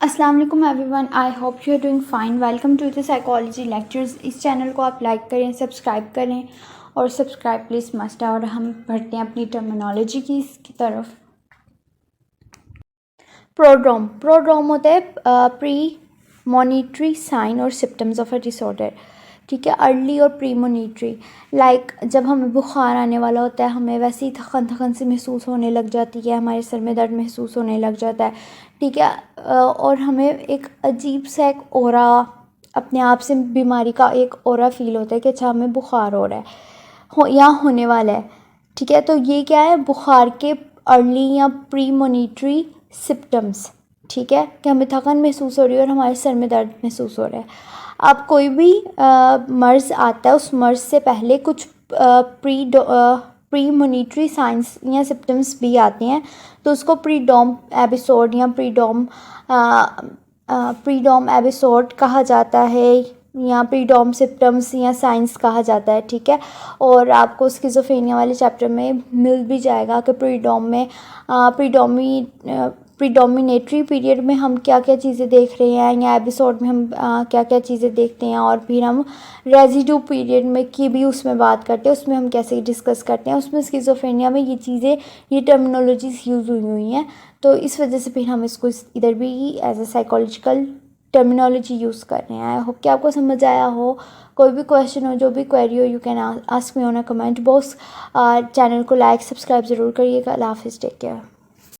अस्सलाम वालेकुम everyone, I hope you are doing fine. Welcome to the psychology lectures. इस channel को आप लाइक करें, सब्सक्राइब करें और सब्सक्राइब प्लीज़ मस्ट है। और हम बढ़ते हैं अपनी टर्मिनोलॉजी की इसकी तरफ। प्रोड्रोम होता है प्री मॉनिटरी साइन और सिम्टम्स ऑफ अ डिसऑर्डर। ठीक है, अर्ली और प्री मॉनिटरी। लाइक जब हमें बुखार आने वाला होता है, हमें वैसे ही थकन थकन से महसूस होने लग जाती है, हमारे सर में दर्द महसूस होने लग जाता है। ठीक है, और हमें एक अजीब सा एक ओरा, अपने आप से बीमारी का एक ओरा फील होता है कि अच्छा हमें बुखार हो रहा है या होने वाला है। ठीक है, तो ये क्या है, बुखार के अर्ली या प्री मॉनिटरी सिम्टम्स। ठीक है, कि हमें थकन महसूस हो रही है और हमारे सर में दर्द महसूस हो रहा है। अब कोई भी मर्ज़ आता है, उस मर्ज़ से पहले कुछ प्री मॉनिटरी साइंस या सिम्टम्स भी आते हैं, तो उसको प्रीडॉम एपिसोड या प्रीडॉम एपिसोड कहा जाता है, या प्रीडॉम सिम्टम्स या साइंस कहा जाता है। ठीक है, और आपको स्किज़ोफ्रेनिया वाले चैप्टर में मिल भी जाएगा कि प्रीडोमिनेटरी पीरियड में हम क्या क्या चीज़ें देख रहे हैं, या एपिसोड में हम क्या क्या चीज़ें देखते हैं, और फिर हम रेजिड्यू पीरियड में की भी उसमें बात करते हैं, उसमें हम कैसे डिस्कस करते हैं। उसमें स्किज़ोफ्रेनिया में ये चीज़ें, ये टर्मिनोलॉजीज़ यूज़ हुई हैं, तो इस वजह से फिर हम इसको इधर भी as a psychological terminology use कर रहे हैं। आई होप कि आपको समझ आया हो। कोई भी क्वेश्चन हो, जो भी क्वेरी हो, you can ask me on a comment box. Channel को लाइक सब्सक्राइब ज़रूर करिएगा। अल्लाह हाफ़िज़, टेक केयर।